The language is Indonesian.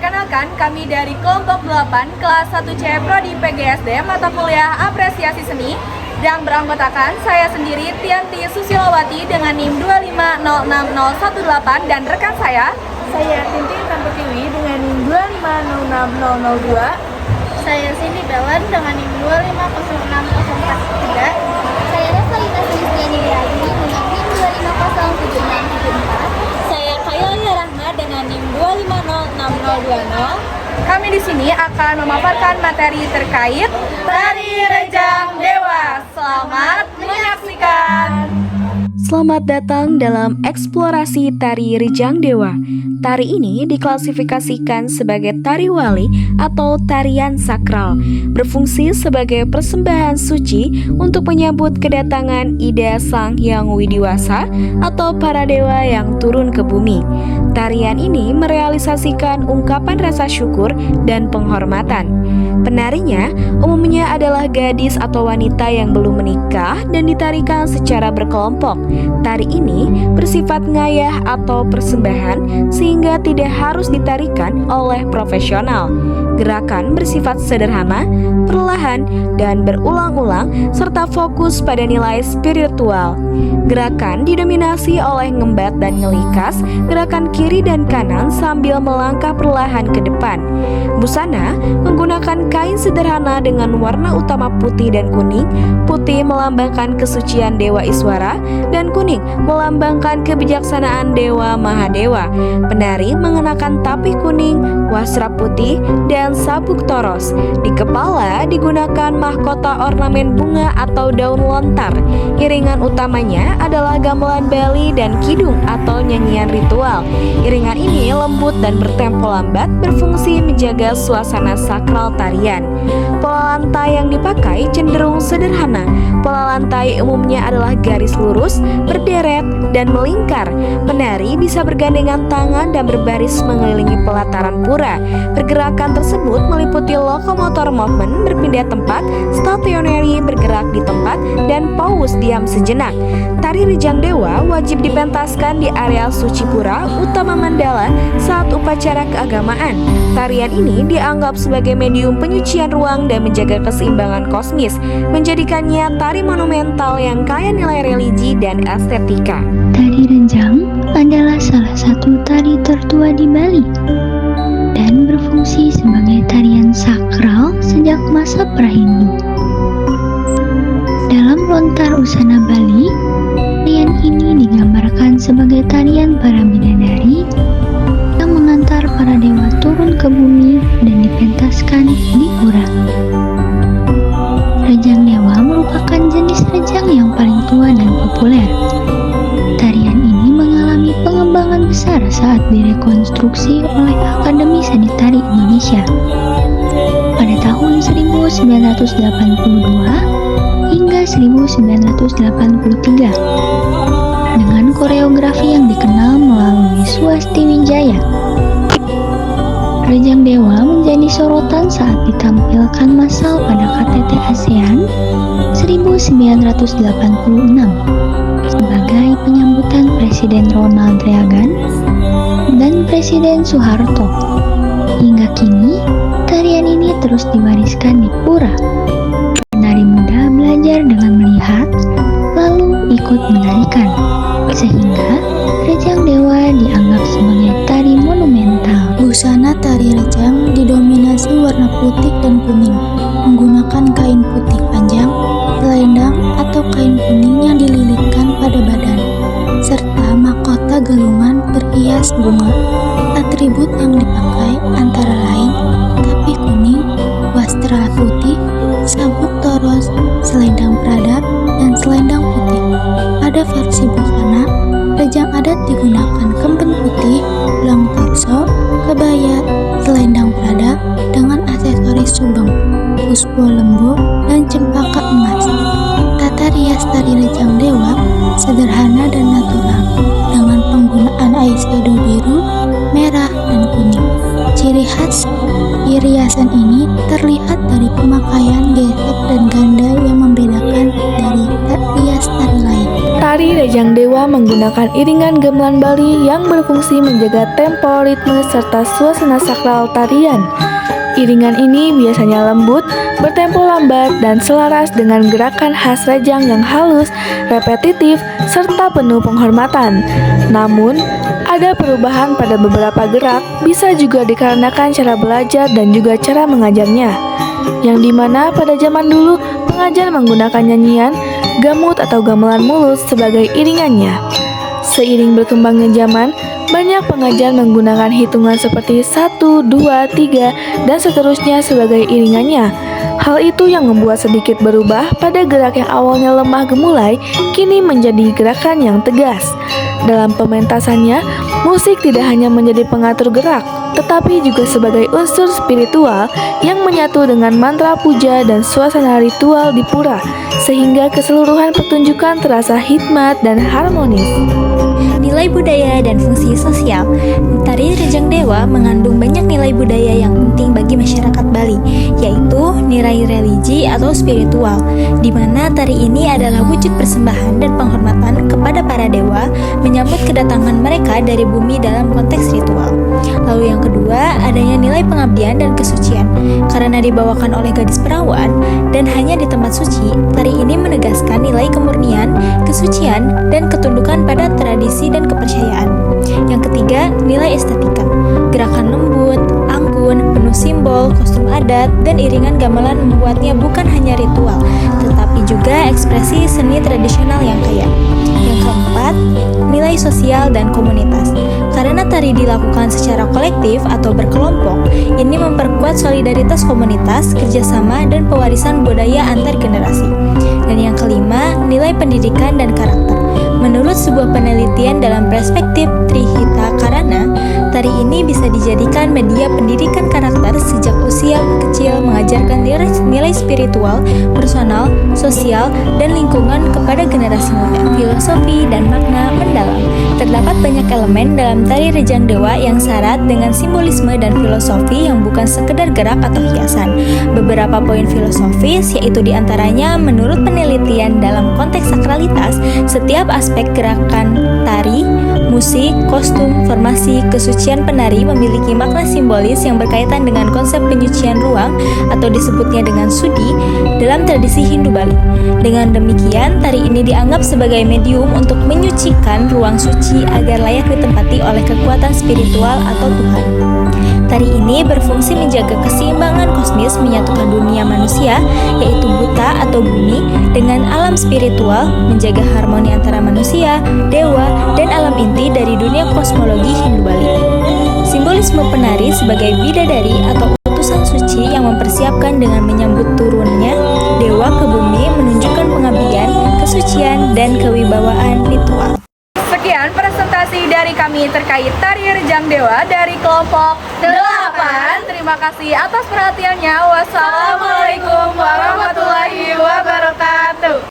Perkenalkan, kami dari kelompok 8 kelas 1C Prodi PGSD mata kuliah Apresiasi Seni yang beranggotakan saya sendiri Tianti Susilowati dengan NIM 2506018 dan rekan saya Tinti Tantokiwi dengan NIM 2506002. Saya Cindy Belen dengan NIM 2506043. Saya Revalita Sulistiani Wiadi dengan NIM 2507674. Saya Kaylia Rahma dengan NIM 2506020. kami di sini akan memaparkan materi terkait Tari Rejang Dewa. Selamat menyaksikan. Selamat datang dalam eksplorasi Tari Rejang Dewa. Tari ini diklasifikasikan sebagai tari wali atau tarian sakral, berfungsi sebagai persembahan suci untuk menyambut kedatangan Ida Sang Hyang Widiwasa atau para dewa yang turun ke bumi. Tarian ini merealisasikan ungkapan rasa syukur dan penghormatan. Penarinya umumnya adalah gadis atau wanita yang belum menikah dan ditarikan secara berkelompok. Tari ini bersifat ngayah atau persembahan sehingga tidak harus ditarikan oleh profesional. Gerakan bersifat sederhana, perlahan, dan berulang-ulang serta fokus pada nilai spiritual. Gerakan didominasi oleh ngembat dan ngelikas, gerakan kiri dan kanan sambil melangkah perlahan ke depan. Busana menggunakan kain sederhana dengan warna utama putih dan kuning. Putih melambangkan kesucian Dewa Iswara dan kuning melambangkan kebijaksanaan Dewa Mahadewa. Penari mengenakan tapih kuning, wastra putih, dan sabuk toros. Di kepala digunakan mahkota ornamen bunga atau daun lontar. Iringan utamanya adalah gamelan Bali dan kidung atau nyanyian ritual. Iringan ini lembut dan bertempo lambat, berfungsi menjaga suasana sakral tarian. Pola lantai yang dipakai cenderung sederhana. Pola lantai umumnya adalah garis lurus, berderet, dan melingkar. Penari bisa bergandengan tangan dan berbaris mengelilingi pelataran pura. Pergerakan tersebut meliputi lokomotor movement, berpindah tempat, stationary, bergerak di tempat, dan pause diam sejenak. Tari Rejang Dewa wajib dipentaskan di area suci pura utama mandala saat upacara keagamaan. Tarian ini dianggap sebagai medium penyucian ruang dan menjaga keseimbangan kosmis, menjadikannya tari monumental yang kaya nilai religi dan estetika. Tari Rejang adalah salah satu tari tertua di Bali dan berfungsi sebagai tarian sakral sejak masa pra-Hindu. Dalam lontar Usana Bali, tarian ini digambarkan sebagai tarian para bidadari yang mengantar para dewa turun ke bumi dan dipentaskan di pura. Rejang Dewa merupakan jenis rejang yang paling tua dan populer. Tarian ini mengalami pengembangan besar saat direkonstruksi oleh Akademi Seni Tari Indonesia pada tahun 1982 hingga 1983 dengan koreografi yang dikenal melalui Swasti Wijaya. Rejang Dewa menjadi sorotan saat ditampilkan massal pada KTT ASEAN 1986 sebagai penyambutan Presiden Ronald Reagan dan Presiden Soeharto. Hingga kini, tarian ini terus diwariskan di pura. Penari muda belajar dengan melihat, lalu ikut menarikan, sehingga Rejang Dewa dianggap sebagai tari monumental. Busana tari rejang didominasi warna putih dan kuning, menggunakan kain putih panjang, selendang atau kain kuning yang dililitkan pada badan, serta mahkota gelungan berhias bunga. Atribut yang dipakai antara lain tapih kuning, wastra putih, sabuk toros, selendang peradat, dan selendang putih. Pada versi busana, rejang adat digunakan kemben putih, gelang torso, kebaya, selendang peradat dengan aksesoris subeng, puspo lembu, dan cempaka emas. Tata rias tari Rejang Dewa sederhana dan natural dengan penggunaan eyeshadow biru, merah, dan kuning. Ciri khas hiasan ini terlihat dari pemakaian gesek dan ganda yang membedakan dari rias tari lain. Penari Rejang Dewa menggunakan iringan gamelan Bali yang berfungsi menjaga tempo, ritme, serta suasana sakral tarian. Iringan ini biasanya lembut, bertempo lambat, dan selaras dengan gerakan khas Rejang yang halus, repetitif, serta penuh penghormatan. Namun, ada perubahan pada beberapa gerak, bisa juga dikarenakan cara belajar dan juga cara mengajarnya. Yang dimana pada zaman dulu, pengajar menggunakan nyanyian, gamut atau gamelan mulus sebagai iringannya. Seiring berkembangnya zaman, banyak pengajar menggunakan hitungan seperti 1, 2, 3, dan seterusnya sebagai iringannya. Hal itu yang membuat sedikit berubah pada gerak yang awalnya lemah gemulai, kini menjadi gerakan yang tegas. Dalam pementasannya, musik tidak hanya menjadi pengatur gerak, tetapi juga sebagai unsur spiritual yang menyatu dengan mantra puja dan suasana ritual di pura, sehingga keseluruhan pertunjukan terasa hikmat dan harmonis. Nilai budaya dan fungsi sosial. Tari Rejang Dewa mengandung banyak nilai budaya yang penting bagi masyarakat Bali, yaitu nilai religi atau spiritual, di mana tari ini adalah wujud persembahan dan penghormatan kepada para dewa menyambut kedatangan mereka dari bumi dalam konteks ritual. Lalu yang kedua, adanya nilai pengabdian dan kesucian. Karena dibawakan oleh gadis perawan dan hanya di tempat suci, tari ini menegaskan nilai kemurnian, kesucian, dan ketundukan pada tradisi dan kepercayaan. Yang ketiga, nilai estetika. Gerakan lembut, anggun, penuh simbol, kostum adat, dan iringan gamelan membuatnya bukan hanya ritual, tetapi juga ekspresi seni tradisional yang kaya. Yang keempat, nilai sosial dan komunitas. Karena tari dilakukan secara kolektif atau berkelompok, ini memperkuat solidaritas komunitas, kerjasama, dan pewarisan budaya antar generasi. Dan yang kelima, nilai pendidikan dan karakter. Menurut sebuah penelitian dalam perspektif Trihita Karana, tari ini bisa dijadikan media pendidikan karakter sejak usia kecil, mengajarkan nilai spiritual, personal, sosial, dan lingkungan kepada generasi muda. Filosofi dan makna mendalam. Terdapat banyak elemen dalam tari Rejang Dewa yang syarat dengan simbolisme dan filosofi yang bukan sekedar gerak atau hiasan. Beberapa poin filosofis yaitu diantaranya menurut penelitian dalam konteks sakralitas, setiap aspek gerakan tari, musik, kostum, formasi, kesucian penari memiliki makna simbolis yang berkaitan dengan konsep penyucian ruang atau disebutnya dengan sudi dalam tradisi Hindu Bali. Dengan demikian, tari ini dianggap sebagai medium untuk menyucikan ruang suci agar layak ditempati oleh kekuatan spiritual atau Tuhan. Tari ini berfungsi menjaga keseimbangan kosmis, menyatukan dunia manusia, yaitu buta atau bumi, dengan alam spiritual, menjaga harmoni antara manusia, dewa, dan alam inti dari dunia kosmologi Hindu Bali. Simbolisme penari sebagai bidadari atau utusan suci yang mempersiapkan dengan menyambut turunnya dewa ke bumi menunjukkan pengabdian, kesucian, dan kewibawaan ritual. Sekian presentasi dari kami terkait tari Rejang Dewa dari kelompok 8. Terima kasih atas perhatiannya. Wassalamualaikum warahmatullahi wabarakatuh.